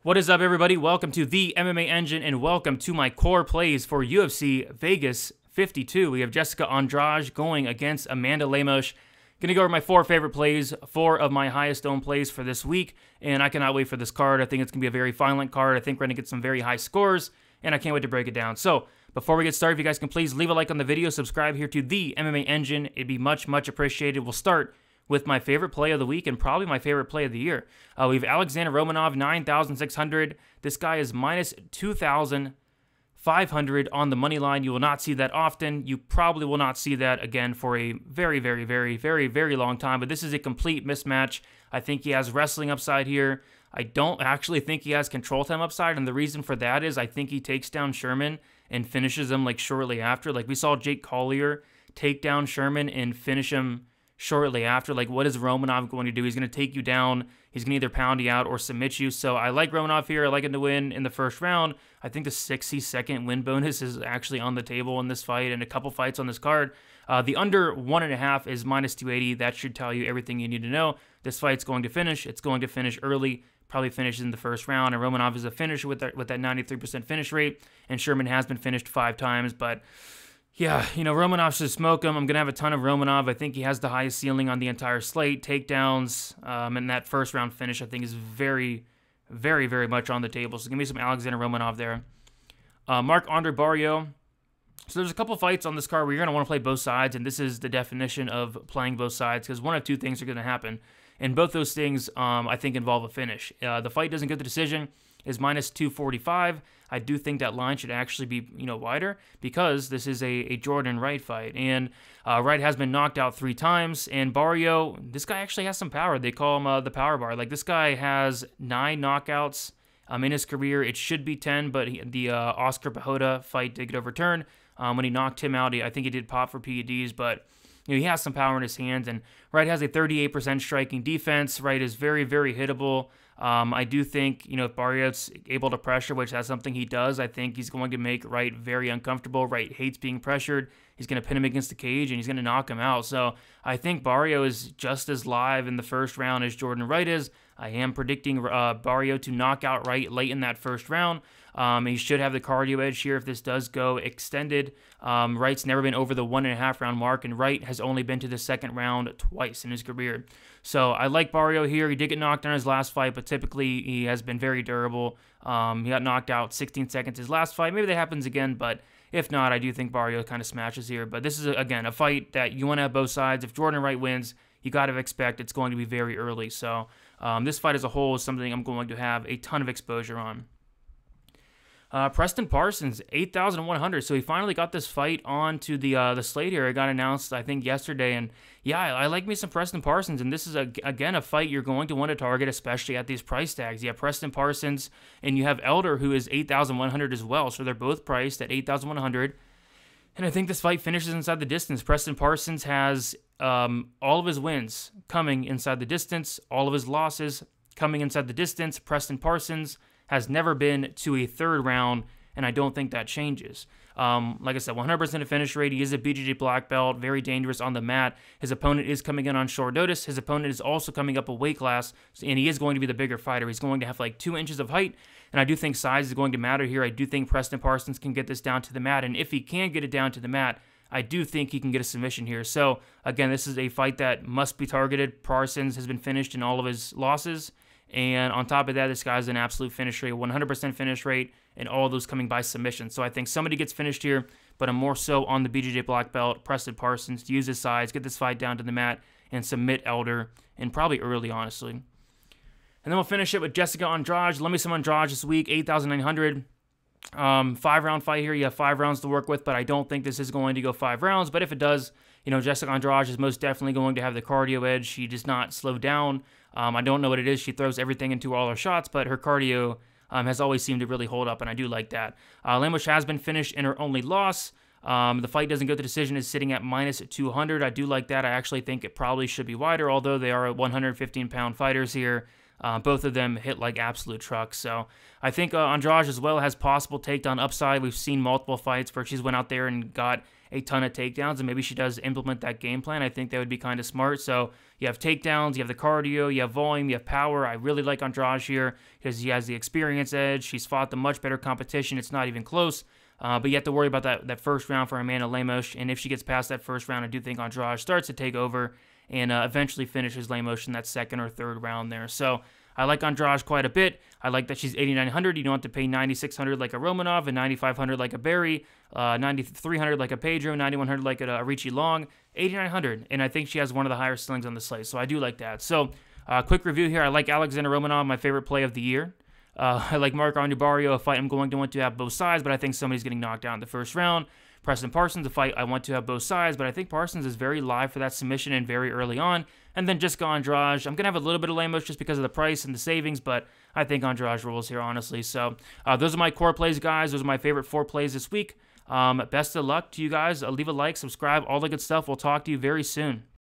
What is up, everybody? Welcome to the MMA Engine and welcome to my core plays for UFC Vegas 52. We have Jessica Andrade going against Amanda Lemos. Going to go over my 4 favorite plays, 4 of my highest owned plays for this week, and I cannot wait for this card. I think it's going to be a very violent card. I think we're going to get some very high scores, and I can't wait to break it down. So, before we get started, if you guys can please leave a like on the video, subscribe here to the MMA Engine. It'd be much, much appreciated. We'll start with my favorite play of the week and probably my favorite play of the year. We have Alexandr Romanov, 9,600. This guy is minus 2,500 on the money line. You will not see that often. You probably will not see that again for a very, very, very, very, very long time. But this is a complete mismatch. I think he has wrestling upside here. I don't actually think he has control time upside. And the reason for that is I think he takes down Sherman and finishes him like shortly after. Like we saw Jake Collier take down Sherman and finish him shortly after. Like, what is Romanov going to do? He's going to take you down. He's going to either pound you out or submit you. So I like Romanov here. I like him to win in the first round. I think the 60-second win bonus is actually on the table in this fight and a couple fights on this card. The under 1.5 is minus 280. That should tell you everything you need to know. This fight's going to finish. It's going to finish early. Probably finishes in the first round. And Romanov is a finisher with that 93% finish rate. And Sherman has been finished 5 times, but yeah, you know, Romanov should smoke him. I'm going to have a ton of Romanov. I think he has the highest ceiling on the entire slate. Takedowns and that first round finish, I think, is very, very, very much on the table. So give me some Alexandr Romanov there. Marc-Andre Barriault. So there's a couple fights on this card where you're going to want to play both sides, and this is the definition of playing both sides because one of 2 things are going to happen. And both those things, I think, involve a finish. The fight doesn't get the decision is minus 245. I do think that line should actually be, wider because this is a Jordan Wright fight. And Wright has been knocked out 3 times. And Barriault, this guy actually has some power. They call him the power bar. Like, this guy has 9 knockouts in his career. It should be 10, but the Oscar Pajota fight did get overturned. When he knocked him out, I think he did pop for PEDs, but he has some power in his hands. And Wright has a 38% striking defense. Wright is very, very hittable. I do think, if Barriault's able to pressure, which that's something he does, I think he's going to make Wright very uncomfortable. Wright hates being pressured. He's going to pin him against the cage, and he's going to knock him out. So I think Barriault is just as live in the first round as Jordan Wright is. I am predicting Barriault to knock out Wright late in that first round. He should have the cardio edge here if this does go extended. Wright's never been over the 1.5 round mark, and Wright has only been to the second round twice in his career. So I like Barriault here. He did get knocked out in his last fight, but typically he has been very durable. He got knocked out 16 seconds his last fight. Maybe that happens again, but if not, I do think Barriault kind of smashes here. But this is, again, a fight that you want to have both sides. If Jordan Wright wins, you got to expect it's going to be very early. So this fight as a whole is something I'm going to have a ton of exposure on. Preston Parsons, 8,100. So he finally got this fight onto the slate here. It got announced, I think, yesterday. And yeah, I like me some Preston Parsons. And this is, again, a fight you're going to want to target, especially at these price tags. You have Preston Parsons, and you have Elder, who is 8,100 as well. So they're both priced at 8,100. And I think this fight finishes inside the distance. Preston Parsons has all of his wins coming inside the distance, all of his losses coming inside the distance. Preston Parsons has never been to a 3rd round, and I don't think that changes. Like I said, 100% of finish rate. He is a BJJ black belt, very dangerous on the mat. His opponent is coming in on short notice. His opponent is also coming up a weight class, and he is going to be the bigger fighter. He's going to have like 2 inches of height, and I do think size is going to matter here. I do think Preston Parsons can get this down to the mat, and if he can get it down to the mat, I do think he can get a submission here. So, again, this is a fight that must be targeted. Parsons has been finished in all of his losses. And on top of that, this guy's an absolute finish rate, 100% finish rate, and all those coming by submission. So I think somebody gets finished here, but I'm more so on the BJJ black belt, Preston Parsons, to use his size, get this fight down to the mat, and submit Elder, and probably early, honestly. And then we'll finish it with Jessica Andrade. Let me some Andrade this week, 8,900. 5-round fight here. You have 5 rounds to work with, but I don't think this is going to go 5 rounds. But if it does, Jessica Andrade is most definitely going to have the cardio edge. She does not slow down. I don't know what it is. She throws everything into all her shots, but her cardio has always seemed to really hold up, and I do like that. Lemos has been finished in her only loss. The fight doesn't go to decision, is sitting at minus 200. I do like that. I actually think it probably should be wider, although they are 115-pound fighters here. Both of them hit like absolute trucks. So I think Andrade as well has possible takedown upside. We've seen multiple fights where she's went out there and got a ton of takedowns, and maybe she does implement that game plan. I think that would be kind of smart. So you have takedowns, you have the cardio, you have volume, you have power. I really like Andrade here because he has the experience edge. She's fought the much better competition. It's not even close. But you have to worry about that first round for Amanda Lemos, and if she gets past that first round, I do think Andrade starts to take over and eventually finishes Lemos in that second or third round there. So I like Andrade quite a bit. I like that she's 8,900. You don't have to pay 9,600 like a Romanov and 9,500 like a Barry, 9,300 like a Pedro, 9,100 like a Richie Long, 8,900. And I think she has one of the higher ceilings on the slate, so I do like that. So quick review here. I like Alexandr Romanov, my favorite play of the year. I like Marc-Andre Barriault, a fight I'm going to want to have both sides, but I think somebody's getting knocked out in the first round. Preston Parsons, a fight I want to have both sides, but I think Parsons is very live for that submission and very early on. And then Jessica Andrade. I'm going to have a little bit of Lemos just because of the price and the savings, but I think Andrade rules here, honestly. So those are my core plays, guys. Those are my favorite 4 plays this week. Best of luck to you guys. Leave a like, subscribe, all the good stuff. We'll talk to you very soon.